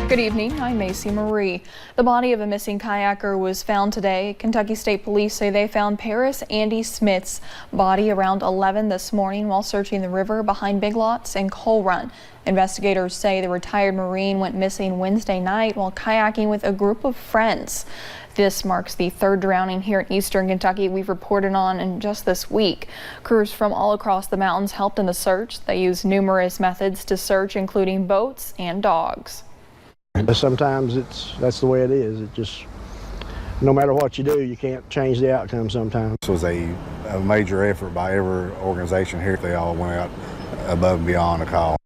Good evening, I'm Macy Marie. The body of a missing kayaker was found today. Kentucky State Police say they found Paris Andy Smith's body around 11 this morning while searching the river behind Big Lots and Coal Run. Investigators say the retired Marine went missing Wednesday night while kayaking with a group of friends. This marks the third drowning here in eastern Kentucky we've reported on in just this week. Crews from all across the mountains helped in the search. They used numerous methods to search, including boats and dogs. Sometimes that's the way it is. It just, no matter what you do, you can't change the outcome sometimes. This was a major effort by every organization here. They all went out above and beyond the call.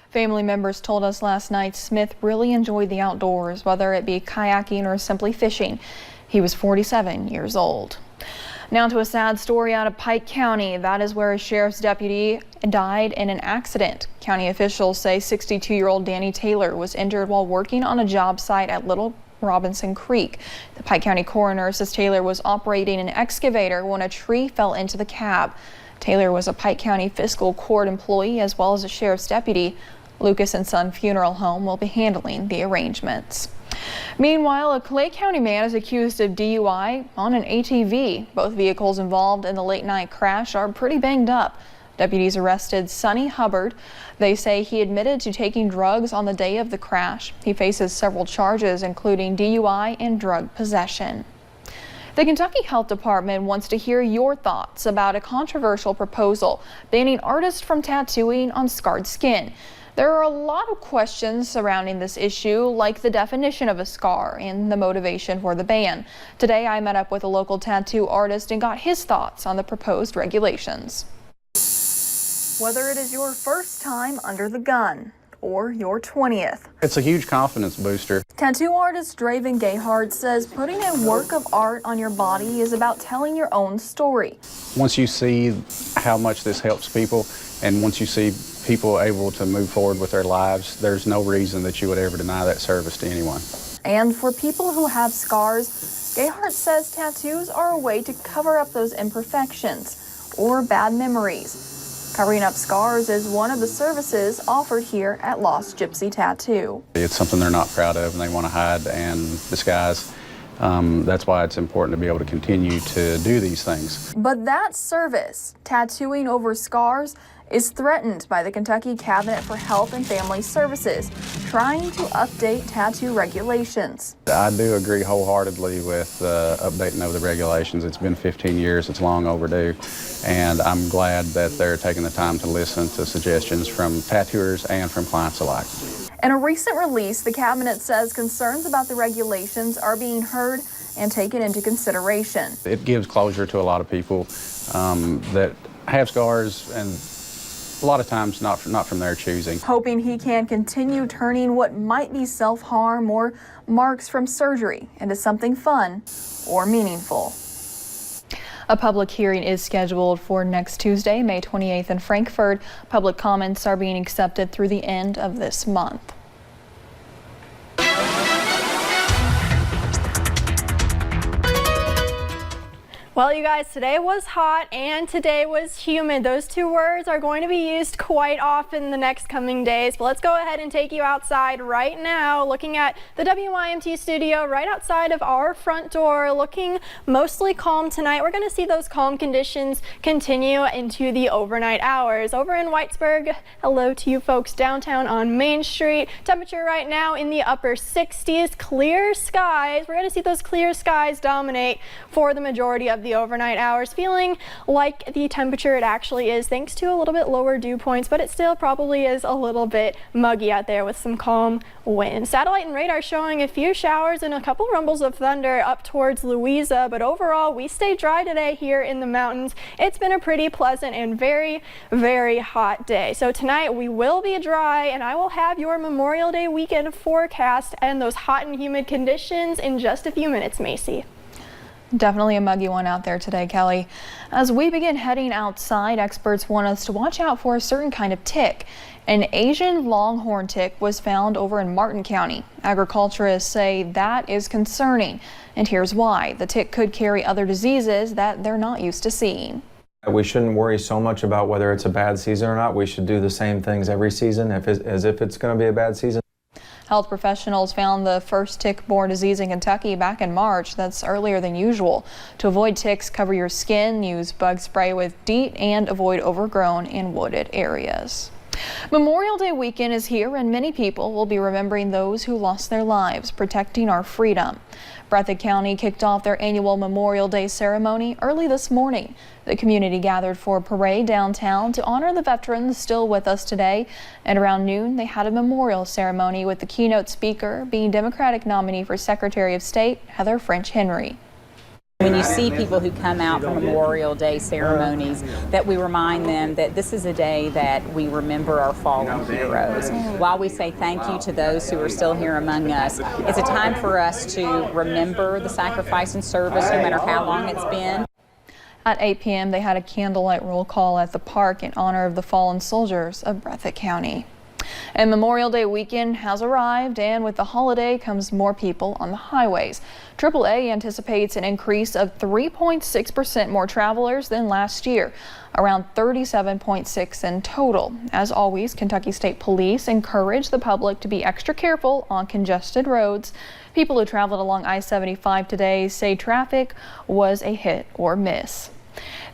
Family members told us last night Smith really enjoyed the outdoors, whether it be kayaking or simply fishing. He was 47 years old. Now to a sad story out of Pike County. That is where a sheriff's deputy died in an accident. County officials say 62-year-old Danny Taylor was injured while working on a job site at Little Robinson Creek. The Pike County coroner says Taylor was operating an excavator when a tree fell into the cab. Taylor was a Pike County Fiscal Court employee as well as a sheriff's deputy. Lucas and Son Funeral Home will be handling the arrangements. Meanwhile, a Clay County man is accused of DUI on an ATV. Both vehicles involved in the late-night crash are pretty banged up. Deputies arrested Sonny Hubbard. They say he admitted to taking drugs on the day of the crash. He faces several charges, including DUI and drug possession. The Kentucky Health Department wants to hear your thoughts about a controversial proposal banning artists from tattooing on scarred skin. There are a lot of questions surrounding this issue, like the definition of a scar and the motivation for the ban. Today, I met up with a local tattoo artist and got his thoughts on the proposed regulations. Whether it is your first time under the gun or your 20th. It's a huge confidence booster. Tattoo artist Draven Gayhart says putting a work of art on your body is about telling your own story. Once you see how much this helps people, and once you see people able to move forward with their lives, there's no reason that you would ever deny that service to anyone. And for people who have scars, Gayhart says tattoos are a way to cover up those imperfections or bad memories. Covering up scars is one of the services offered here at Lost Gypsy Tattoo. It's something they're not proud of and they want to hide and disguise. That's why it's important to be able to continue to do these things. But that service, tattooing over scars, is threatened by the Kentucky Cabinet for Health and Family Services, trying to update tattoo regulations. I do agree wholeheartedly with updating of the regulations. It's been 15 years, it's long overdue, and I'm glad that they're taking the time to listen to suggestions from tattooers and from clients alike. In a recent release, the Cabinet says concerns about the regulations are being heard and taken into consideration. It gives closure to a lot of people that have scars, and a lot of times not from their choosing. Hoping he can continue turning what might be self-harm or marks from surgery into something fun or meaningful. A public hearing is scheduled for next Tuesday, May 28th in Frankfort. Public comments are being accepted through the end of this month. Well, you guys, today was hot and today was humid. Those two words are going to be used quite often in the next coming days. But let's go ahead and take you outside right now, looking at the WYMT studio right outside of our front door, looking mostly calm tonight. We're going to see those calm conditions continue into the overnight hours. Over in Whitesburg, hello to you folks downtown on Main Street. Temperature right now in the upper 60s, clear skies. We're going to see those clear skies dominate for the majority of the overnight hours, feeling like the temperature it actually is thanks to a little bit lower dew points, but it still probably is a little bit muggy out there with some calm winds. Satellite and radar showing a few showers and a couple rumbles of thunder up towards Louisa, but overall we stay dry today here in the mountains. It's been a pretty pleasant and very, very hot day. So tonight we will be dry, and I will have your Memorial Day weekend forecast and those hot and humid conditions in just a few minutes, Macy. Definitely a muggy one out there today, Kelly. As we begin heading outside, experts want us to watch out for a certain kind of tick. An Asian longhorn tick was found over in Martin County. Agriculturists say that is concerning, and here's why. The tick could carry other diseases that they're not used to seeing. We shouldn't worry so much about whether it's a bad season or not. We should do the same things every season as if it's going to be a bad season. Health professionals found the first tick-borne disease in Kentucky back in March. That's earlier than usual. To avoid ticks, cover your skin, use bug spray with DEET, and avoid overgrown and wooded areas. Memorial Day weekend is here, and many people will be remembering those who lost their lives protecting our freedom. Breathitt County kicked off their annual Memorial Day ceremony early this morning. The community gathered for a parade downtown to honor the veterans still with us today, and around noon they had a memorial ceremony with the keynote speaker being Democratic nominee for Secretary of State Heather French Henry. When you see people who come out for Memorial Day ceremonies, that we remind them that this is a day that we remember our fallen heroes. While we say thank you to those who are still here among us, it's a time for us to remember the sacrifice and service, no matter how long it's been. At 8 p.m. they had a candlelight roll call at the park in honor of the fallen soldiers of Breathitt County. And Memorial Day weekend has arrived, and with the holiday comes more people on the highways. AAA anticipates an increase of 3.6% more travelers than last year, around 37.6 in total. As always, Kentucky State Police encourage the public to be extra careful on congested roads. People who traveled along I-75 today say traffic was a hit or miss.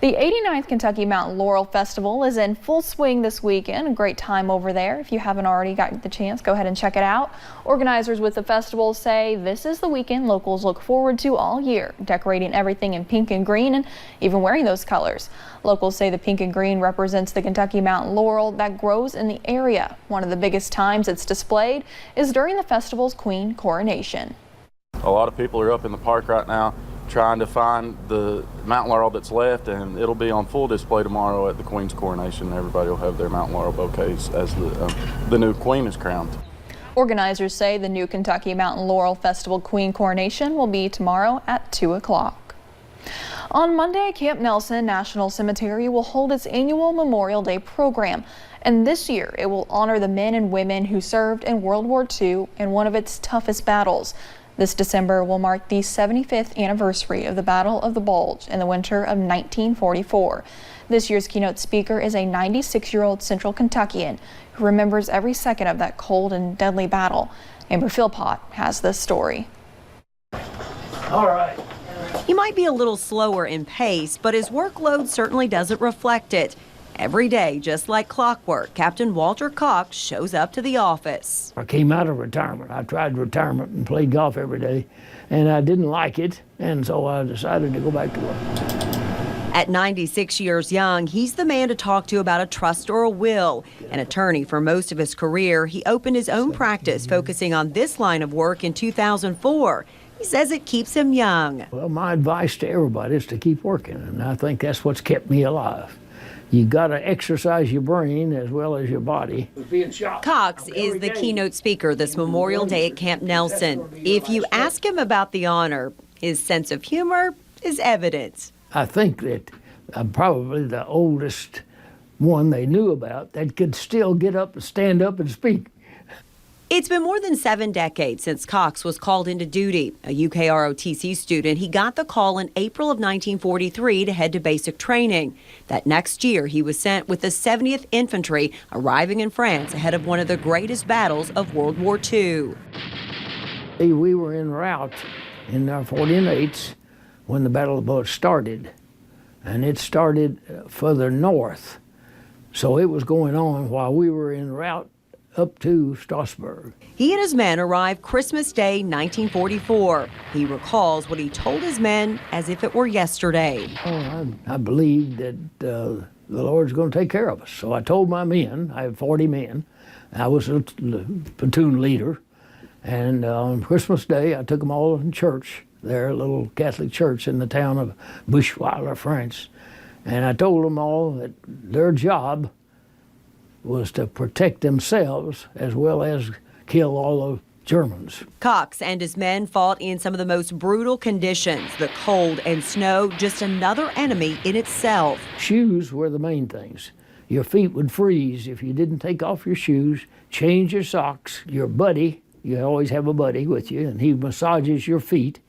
The 89th Kentucky Mountain Laurel Festival is in full swing this weekend. A great time over there. If you haven't already got the chance, go ahead and check it out. Organizers with the festival say this is the weekend locals look forward to all year, decorating everything in pink and green and even wearing those colors. Locals say the pink and green represents the Kentucky Mountain Laurel that grows in the area. One of the biggest times it's displayed is during the festival's Queen coronation. A lot of people are up in the park right now trying to find the mountain laurel that's left, and it'll be on full display tomorrow at the Queen's coronation. Everybody will have their mountain laurel bouquets as the new Queen is crowned. Organizers say the new Kentucky Mountain Laurel Festival Queen coronation will be tomorrow at 2 o'clock. On Monday, Camp Nelson National Cemetery will hold its annual Memorial Day program, and this year it will honor the men and women who served in World War II in one of its toughest battles. This December will mark the 75th anniversary of the Battle of the Bulge in the winter of 1944. This year's keynote speaker is a 96-year-old Central Kentuckian who remembers every second of that cold and deadly battle. Amber Philpott has this story. All right. He might be a little slower in pace, but his workload certainly doesn't reflect it. Every day, just like clockwork, Captain Walter Cox shows up to the office. I came out of retirement. I tried retirement and played golf every day, and I didn't like it, and so I decided to go back to work. At 96 years young, he's the man to talk to about a trust or a will. An attorney for most of his career, he opened his own practice focusing on this line of work in 2004. He says it keeps him young. Well, my advice to everybody is to keep working, and I think that's what's kept me alive. You got to exercise your brain as well as your body. Cox is the keynote speaker this Memorial Day at Camp Nelson. If you ask him about the honor, his sense of humor is evident. I think that I'm probably the oldest one they knew about that could still get up and stand up and speak. It's been more than 7 decades since Cox was called into duty. A UK ROTC student, he got the call in April of 1943 to head to basic training. That next year, he was sent with the 70th Infantry, arriving in France ahead of one of the greatest battles of World War II. We were en route in our 48s when the Battle of the Bulge started, and it started further north. So it was going on while we were en route up to Strasbourg. He and his men arrived Christmas Day, 1944. He recalls what he told his men as if it were yesterday. I believed that the Lord's going to take care of us. So I told my men, I had 40 men, I was a platoon leader, and on Christmas Day I took them all in church, there, a little Catholic church in the town of Buchweiler, France. And I told them all that their job was to protect themselves as well as kill all the Germans. Cox and his men fought in some of the most brutal conditions. The cold and snow, just another enemy in itself. Shoes were the main things. Your feet would freeze if you didn't take off your shoes, change your socks. Your buddy, you always have a buddy with you, and he massages your feet,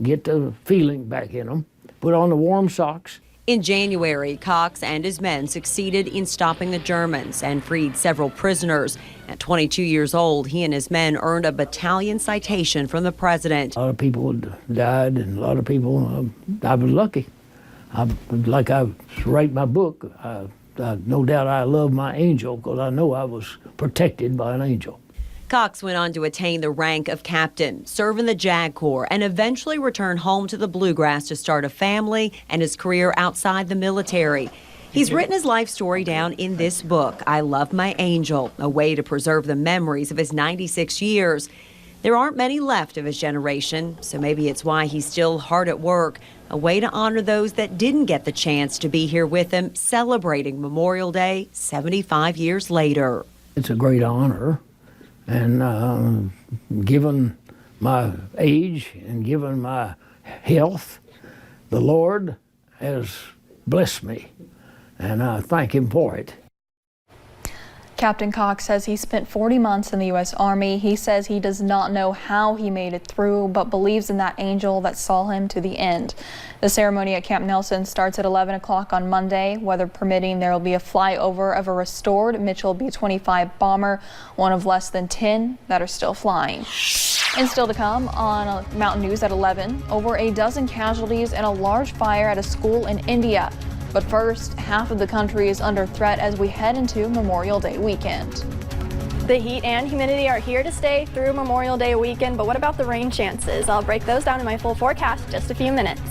get the feeling back in them, put on the warm socks. In January, Cox and his men succeeded in stopping the Germans and freed several prisoners. At 22 years old, he and his men earned a battalion citation from the president. A lot of people died, and a lot of people, I was lucky. Like I write my book, no doubt I love my angel because I know I was protected by an angel. Cox went on to attain the rank of captain, serve in the JAG Corps, and eventually return home to the Bluegrass to start a family and his career outside the military. He's written his life story down in this book, I Love My Angel, a way to preserve the memories of his 96 years. There aren't many left of his generation, so maybe it's why he's still hard at work, a way to honor those that didn't get the chance to be here with him, celebrating Memorial Day 75 years later. It's a great honor. And given my age and given my health, the Lord has blessed me, and I thank Him for it. Captain Cox says he spent 40 months in the U.S. Army. He says he does not know how he made it through, but believes in that angel that saw him to the end. The ceremony at Camp Nelson starts at 11 o'clock on Monday. Weather permitting, there will be a flyover of a restored Mitchell B-25 bomber, one of less than 10 that are still flying. And still to come on Mountain News at 11, over a dozen casualties in a large fire at a school in India. But first, half of the country is under threat as we head into Memorial Day weekend. The heat and humidity are here to stay through Memorial Day weekend, but what about the rain chances? I'll break those down in my full forecast in just a few minutes.